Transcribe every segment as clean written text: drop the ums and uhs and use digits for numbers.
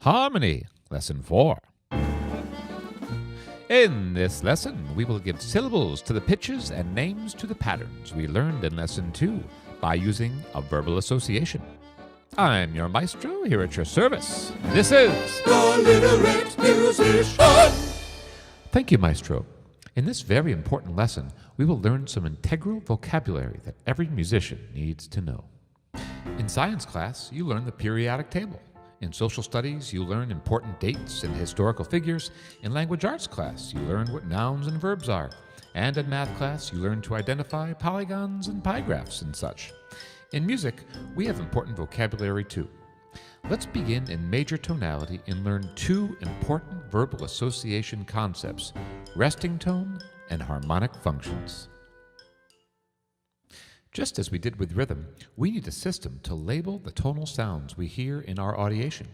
Harmony, Lesson 4. In this lesson, we will give syllables to the pitches and names to the patterns we learned in Lesson 2 by using a verbal association. I'm your maestro here at your service. This is The Literate Musician. Thank you, maestro. In this very important lesson, we will learn some integral vocabulary that every musician needs to know. In science class, you learn the periodic table. In social studies, you learn important dates and historical figures. In language arts class, you learn what nouns and verbs are. And in math class, you learn to identify polygons and pi graphs and such. In music, we have important vocabulary too. Let's begin in major tonality and learn two important verbal association concepts: resting tone and harmonic functions. Just as we did with rhythm, we need a system to label the tonal sounds we hear in our audiation.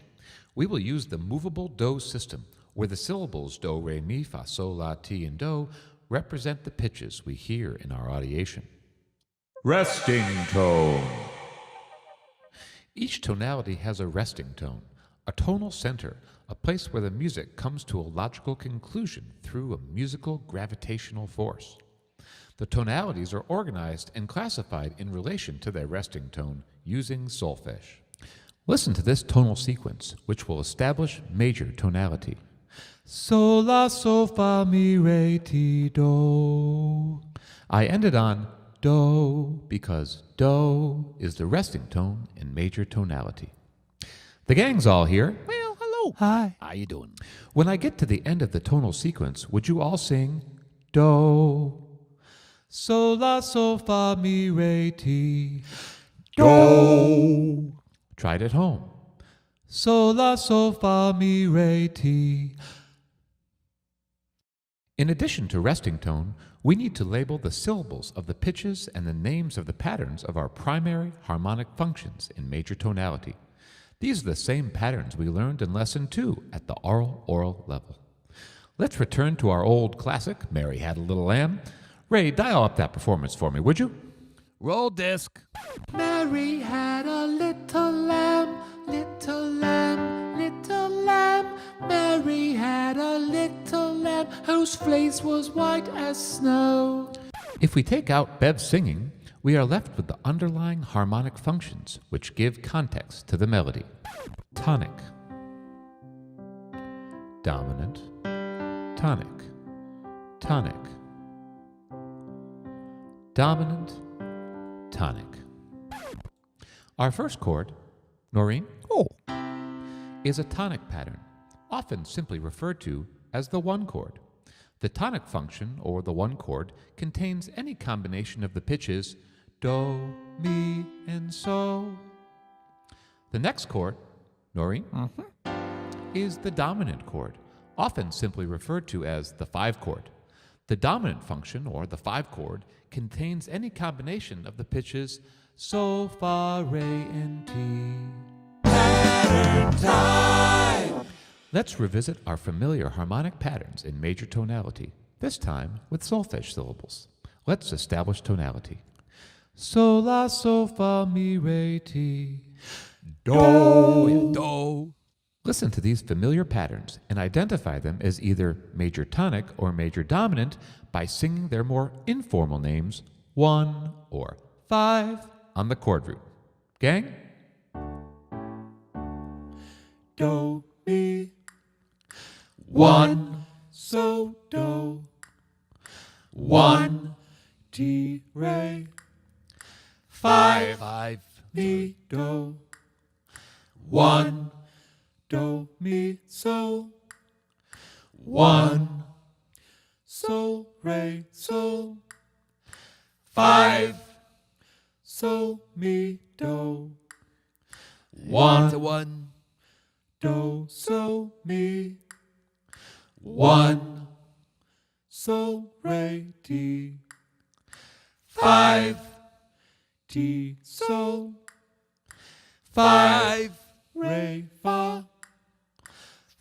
We will use the movable do system, where the syllables do, re, mi, fa, sol, la, ti, and do represent the pitches we hear in our audiation. Resting tone. Each tonality has a resting tone, a tonal center, a place where the music comes to a logical conclusion through a musical gravitational force. The tonalities are organized and classified in relation to their resting tone using solfege. Listen to this tonal sequence, which will establish major tonality. Sol, la, sol, fa, mi, re, ti, do. I ended on do because do is the resting tone in major tonality. The gang's all here. Well, hello. Hi. How you doing? When I get to the end of the tonal sequence, would you all sing do? Sol, la, sol, fa, mi, re, ti, Do. Try it at home. Sol, la, sol, fa, mi, re, ti. In addition to resting tone, we need to label the syllables of the pitches and the names of the patterns of our primary harmonic functions in major tonality. These are the same patterns we learned in Lesson 2 at the oral level. Let's return to our old classic, Mary Had a Little Lamb. Ray, dial up that performance for me, would you? Roll disc. Mary had a little lamb, little lamb, little lamb. Mary had a little lamb whose fleece was white as snow. If we take out Bev's singing, we are left with the underlying harmonic functions which give context to the melody. Tonic, dominant, tonic, tonic, dominant, tonic. Our first chord, Noreen, is a tonic pattern, often simply referred to as the one chord. The tonic function, or the one chord, contains any combination of the pitches do, mi, and so. The next chord, Noreen, is the dominant chord, often simply referred to as the five chord. The dominant function, or the five chord, contains any combination of the pitches sol, fa, re, and ti. Pattern time. Let's revisit our familiar harmonic patterns in major tonality, this time with solfege syllables. Let's establish tonality. Sol, la, sol, fa, mi, re, ti. Do. Do. Listen to these familiar patterns and identify them as either major tonic or major dominant by singing their more informal names 1 or 5 on the chord root. Gang? Do, mi. 1, So, do. 1, ti, re. 5, 5. mi, do. 1, do, mi, so. 1, so, re, so. 5, so, mi, do. 1, To 1. do, so, mi. 1, so, re, ti. 5, ti, so. 5, re, fa.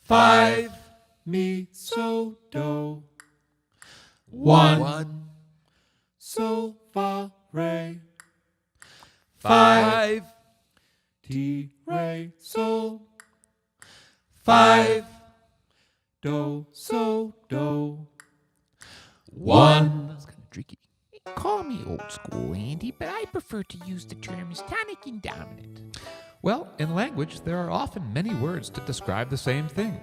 5, mi, so, do. 1, 1. so, fa, re. 5. ti, re, sol. 5, do, so, do. 1. That's kind of tricky. Call me old school, Andy, but I prefer to use the terms tonic and dominant. Well, in language, there are often many words to describe the same thing.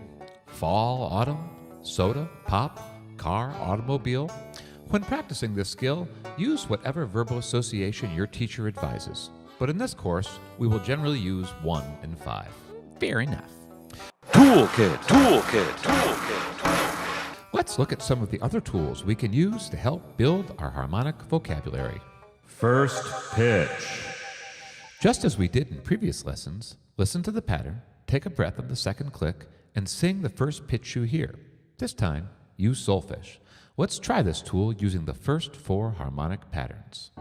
Fall, autumn, soda, pop, car, automobile. When practicing this skill, use whatever verbal association your teacher advises. But in this course, we will generally use 1 and 5. Fair enough. Let's look at some of the other tools we can use to help build our harmonic vocabulary. First pitch. Just as we did in previous lessons, listen to the pattern, take a breath on the second click, and sing the first pitch you hear. This time, use solfege. Let's try this tool using the first 4 harmonic patterns.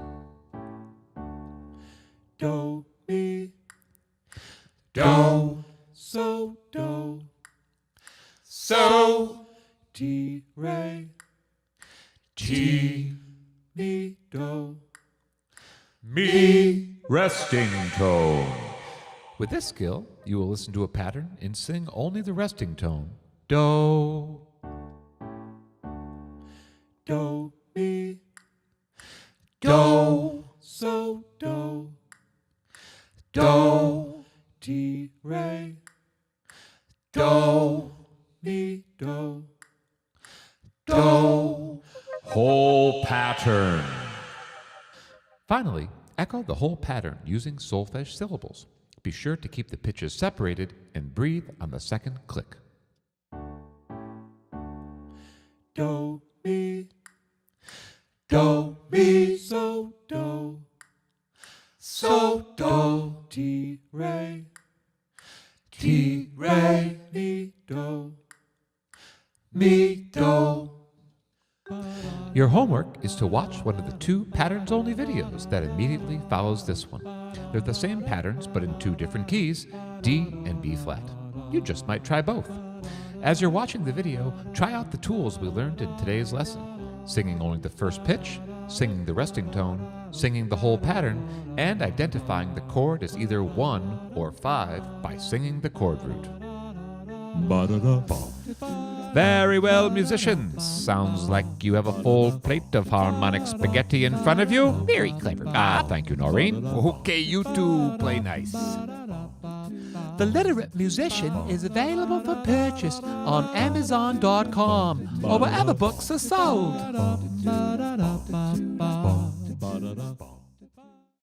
Do, mi, do, so, do. So, ti, re, ti, mi, do. Mi, resting tone. With this skill, you will listen to a pattern and sing only the resting tone, do. Do, mi, do, so, do. Do, ti, re, do, mi, do. Do, whole pattern. Finally, echo the whole pattern using solfege syllables. Be sure to keep the pitches separated and breathe on the second click. Do, mi, so, do. So, do, ti, re, mi, do. Mi, do. Your homework is to watch one of the 2 patterns-only videos that immediately follows this one. They're the same patterns, but in 2 different keys, D and B flat. You just might try both. As you're watching the video, try out the tools we learned in today's lesson. Singing only the first pitch, singing the resting tone, singing the whole pattern, and identifying the chord as either 1 or 5 by singing the chord root. Very well, musicians. Sounds like you have a full plate of harmonic spaghetti in front of you. Very clever, Bob. Thank you, Noreen. Okay, you two play nice. The Literate Musician is available for purchase on Amazon.com or wherever books are sold.